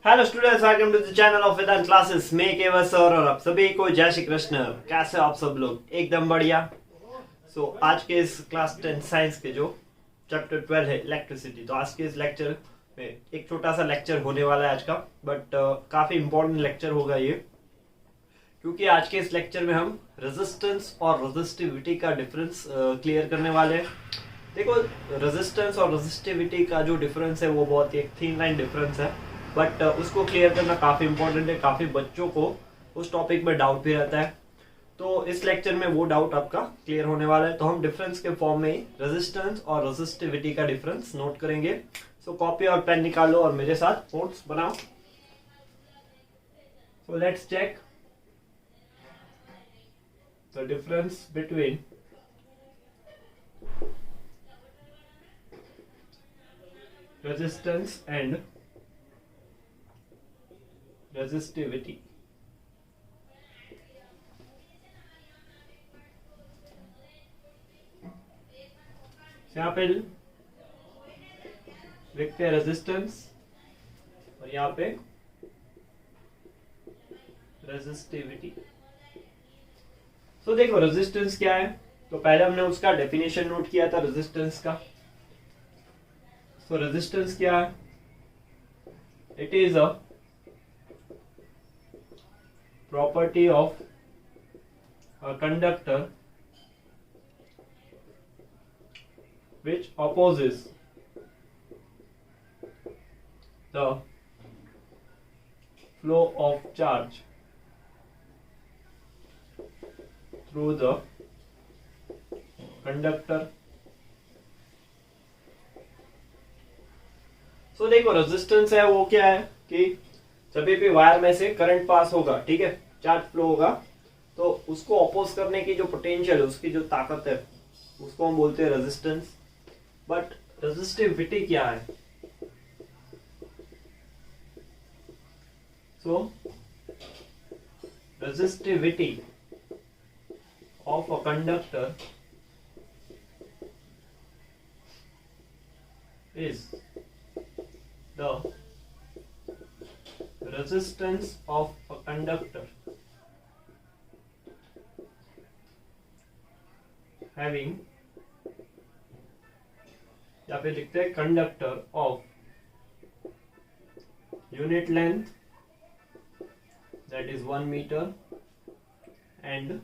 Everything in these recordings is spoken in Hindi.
Hello students, welcome to the channel of Vedant classes में केवल सर और आप सभी को जय श्री कृष्ण। कैसे हो आप सब लोग? एकदम बढ़िया। आज के इस क्लास 10 साइंस के जो चैप्टर 12 है इलेक्ट्रिसिटी, तो आज के इस लेक्चर में एक छोटा सा लेक्चर होने वाला है आज का, बट काफी इंपॉर्टेंट लेक्चर होगा ये, क्योंकि आज के इस लेक्चर में हम रेजिस्टेंस और रेजिस्टिविटी का डिफरेंस क्लियर करने वाले हैं। देखो, रेजिस्टेंस और रेजिस्टिविटी का जो डिफरेंस है वो बहुत ही एक थिन लाइन डिफरेंस है, बट उसको क्लियर करना काफी इंपॉर्टेंट है। काफी बच्चों को उस टॉपिक में डाउट भी रहता है, तो इस लेक्चर में वो डाउट आपका क्लियर होने वाला है। तो हम डिफरेंस के फॉर्म में रेजिस्टेंस और रेजिस्टिविटी का डिफरेंस नोट करेंगे। सो कॉपी और पेन निकालो और मेरे साथ नोट्स बनाओ। So let's check the difference between resistance and resistivity. यहाँ पे लिखते हैं रेजिस्टेंस और यहाँ पे रेजिस्टिविटी। देखो, रेजिस्टेंस क्या है, तो पहले हमने उसका डेफिनेशन नोट किया था रेजिस्टेंस का। रेजिस्टेंस क्या है? It is a property of a conductor which opposes the flow of charge through the conductor. देखो, रेजिस्टेंस है वो क्या है कि जब भी वायर में से करंट पास होगा, ठीक है, चार्ज फ्लो होगा, तो उसको अपोज करने की जो पोटेंशियल है, उसकी जो ताकत है, उसको हम बोलते हैं रेजिस्टेंस। बट रेजिस्टिविटी क्या है? Resistivity of a conductor is the resistance of a conductor having, या फिर लिखते हैं conductor of unit length that is 1 metre and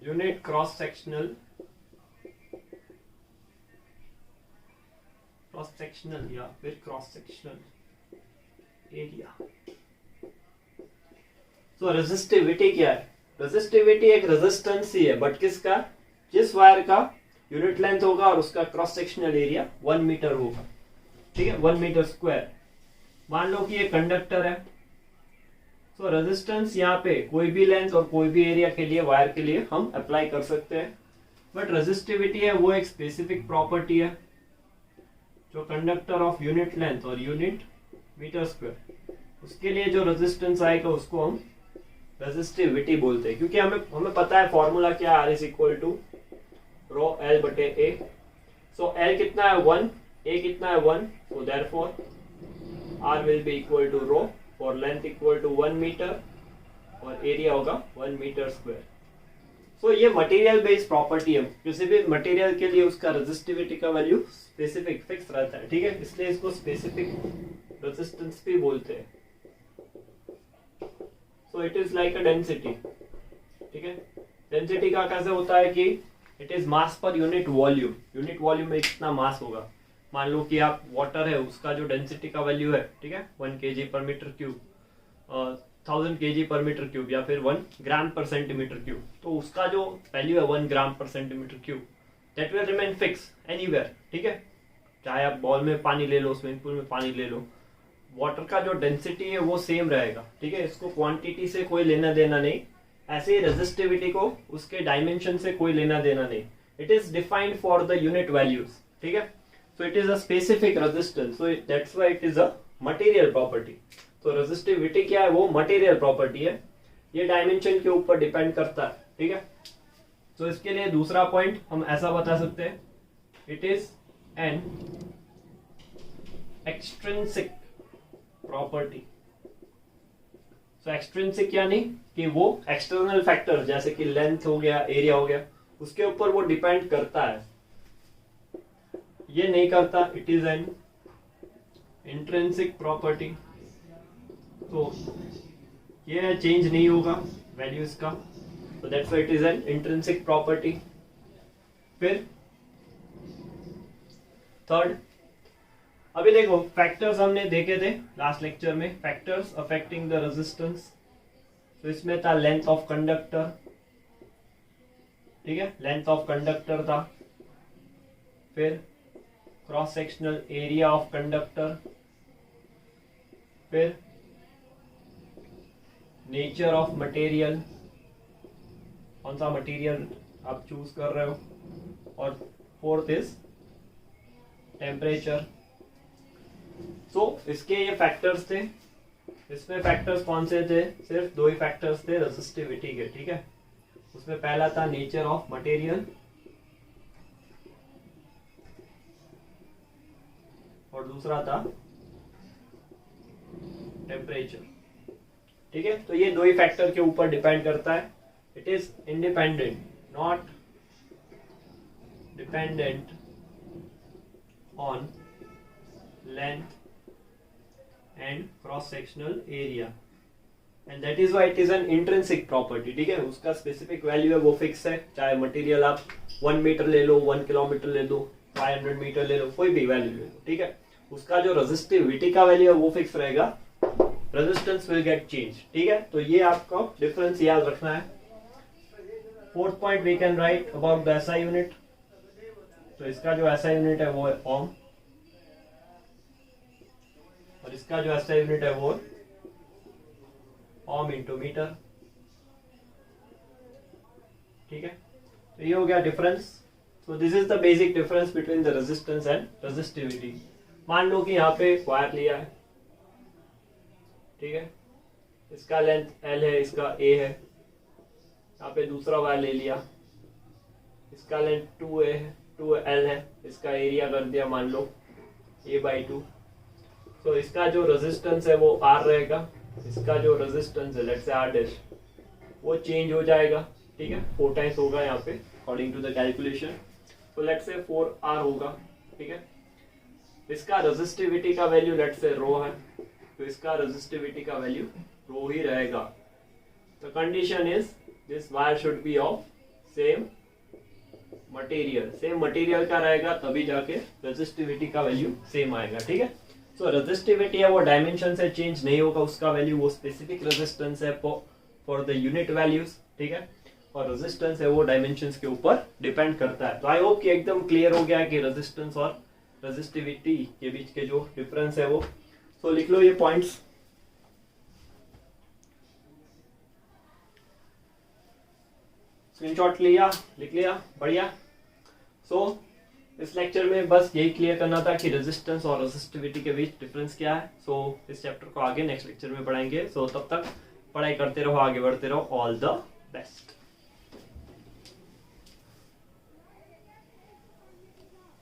unit cross sectional या फिर क्रॉस सेक्शनल एरिया। रेजिस्टिविटी क्या है? रेजिस्टिविटी एक रेजिस्टेंस ही है, बट किसका? जिस वायर का यूनिट लेंथ होगा और उसका क्रॉस सेक्शनल एरिया 1 मीटर होगा, ठीक है, 1 मीटर स्क्वायर। मान लो कि ये कंडक्टर है, रेजिस्टेंस यहाँ पे कोई भी लेंथ और कोई भी एरिया के लिए, वायर के लिए हम अप्लाई कर सकते हैं। बट रेजिस्टिविटी है वो एक स्पेसिफिक प्रॉपर्टी है, जो कंडक्टर ऑफ यूनिट लेंथ और यूनिट मीटर स्क्वायर, उसके लिए जो रेजिस्टेंस आएगा उसको हम रेजिस्टिविटी बोलते हैं। क्योंकि हमें पता है फॉर्मूला क्या, R is equal to rho L बटे A। L कितना है 1, A कितना है 1, so therefore R will be equal to row for length equal to 1 metre और एरिया होगा 1 मीटर स्क्वायर। ये मटेरियल बेस्ड प्रॉपर्टी है, किसी भी मटेरियल के लिए उसका रेजिस्टिविटी का वैल्यू स्पेसिफिक फिक्स रहता है, ठीक है, इसलिए इसको स्पेसिफिक रेजिस्टेंस भी बोलते हैं। It is like a density, ठीक है। डेंसिटी का कैसे होता है कि it is mass per unit volume. Unit volume में कितना मास होगा, मान लो कि आप वाटर है, उसका जो डेंसिटी का वैल्यू है, ठीक है, 1 kg पर मीटर क्यूब, 1000 kg पर मीटर क्यूब, या फिर 1 ग्राम पर सेंटीमीटर क्यूब, तो उसका जो वैल्यू है 1 ग्राम पर centimetre cube, that will remain fix anywhere, ठीक है। चाहे आप बॉल में पानी ले लो, स्विमिंग पूल में पानी ले लो, वाटर का जो डेंसिटी है वो सेम रहेगा, ठीक है, इसको क्वांटिटी से कोई लेना देना नहीं। ऐसे ही रेजिस्टिविटी को उसके डायमेंशन से कोई लेना देना नहीं। It is defined for the unit values, ठीक है। It is a specific resistance, that's why it is a material property. Resistivity क्या है? वो मटेरियल प्रॉपर्टी है, ये डायमेंशन के ऊपर डिपेंड करता है, ठीक है। इसके लिए दूसरा पॉइंट हम ऐसा बता सकते हैं, it is an extrinsic property. So extrinsic यानी कि वो एक्सटर्नल फैक्टर जैसे कि लेंथ हो गया, एरिया हो गया, उसके ऊपर वो डिपेंड करता है, ये नहीं करता। It is an intrinsic property. तो ये चेंज नहीं होगा वैल्यूज का, so that's why it is an intrinsic property। फिर थर्ड, अभी देखो फैक्टर्स हमने देखे थे लास्ट लेक्चर में, फैक्टर्स अफेक्टिंग द रेजिस्टेंस। तो इसमें था लेंथ ऑफ कंडक्टर, ठीक है, लेंथ ऑफ कंडक्टर था। फिर cross sectional area of conductor, फिर नेचर ऑफ मटेरियल, कौन सा मटेरियल आप चूज कर रहे हो, और फोर्थ इज टेम्परेचर। सो इसके ये फैक्टर्स थे। इसमें फैक्टर्स कौन से थे? सिर्फ दो ही फैक्टर्स थे रेजिस्टिविटी के, ठीक है। उसमें पहला था नेचर ऑफ मटेरियल और दूसरा था टेम्परेचर, ठीक है। तो ये दो ही फैक्टर के ऊपर डिपेंड करता है। It is independent, not dependent on length and cross sectional area, and that is why it is an intrinsic property, ठीक है। उसका स्पेसिफिक वैल्यू है, वो फिक्स है। चाहे मटेरियल आप 1 मीटर ले लो, 1 किलोमीटर ले लो, 500 मीटर ले लो, कोई भी वैल्यू ले लो, ठीक है। उसका जो रेजिस्टिविटी का वैल्यू है वो फिक्स रहेगा, रेजिस्टेंस विल गेट चेंज, ठीक है। तो ये आपको डिफरेंस याद रखना है। Fourth point we can write about the SI unit. तो इसका जो एसआई यूनिट है वो है ओम, और इसका जो एसआई यूनिट है वो ओम इंटू मीटर, ठीक है। तो ये हो गया difference. So this is the basic difference between the resistance and resistivity. मान लो कि यहाँ पे वायर लिया है, ठीक है, इसका लेंथ L है, इसका A है। यहाँ पे दूसरा वायर ले लिया, इसका लेंथ 2A है, 2L है, इसका एरिया कर दिया मान लो A/2। तो इसका जो रेजिस्टेंस है वो R रहेगा, इसका जो रेजिस्टेंस है लेट्स से R' वो चेंज हो जाएगा, ठीक है। 4 टाइम्स होगा यहाँ पे अकॉर्डिंग टू द कैलकुलेशन। तो लेट्स से 4R होगा, ठीक है। इसका रेजिस्टिविटी का वैल्यू लेट्स से रो है, तो इसका रेजिस्टिविटी का वैल्यू रो ही रहेगा। तो condition is this wire should be of same material. Same material का रहेगा तभी जाके रेजिस्टिविटी का वैल्यू सेम आएगा, ठीक है। सो रेजिस्टिविटी है वो डायमेंशन से चेंज नहीं होगा, उसका वैल्यू वो स्पेसिफिक रेजिस्टेंस है फॉर द यूनिट वैल्यूज, ठीक है। और रेजिस्टेंस है वो डायमेंशंस के ऊपर डिपेंड करता है। तो आई होप कि एकदम क्लियर हो गया कि रेजिस्टेंस और रेजिस्टिविटी के बीच के जो डिफरेंस है वो। तो लिख लो ये पॉइंट्स। स्क्रीनशॉट लिया, लिख लिया, बढ़िया। सो इस लेक्चर में बस यही क्लियर करना था कि रेजिस्टेंस और रेजिस्टिविटी के बीच डिफरेंस क्या है। सो इस चैप्टर को आगे नेक्स्ट लेक्चर में पढ़ाएंगे। सो तब तक पढ़ाई करते रहो, आगे बढ़ते रहो। All the best.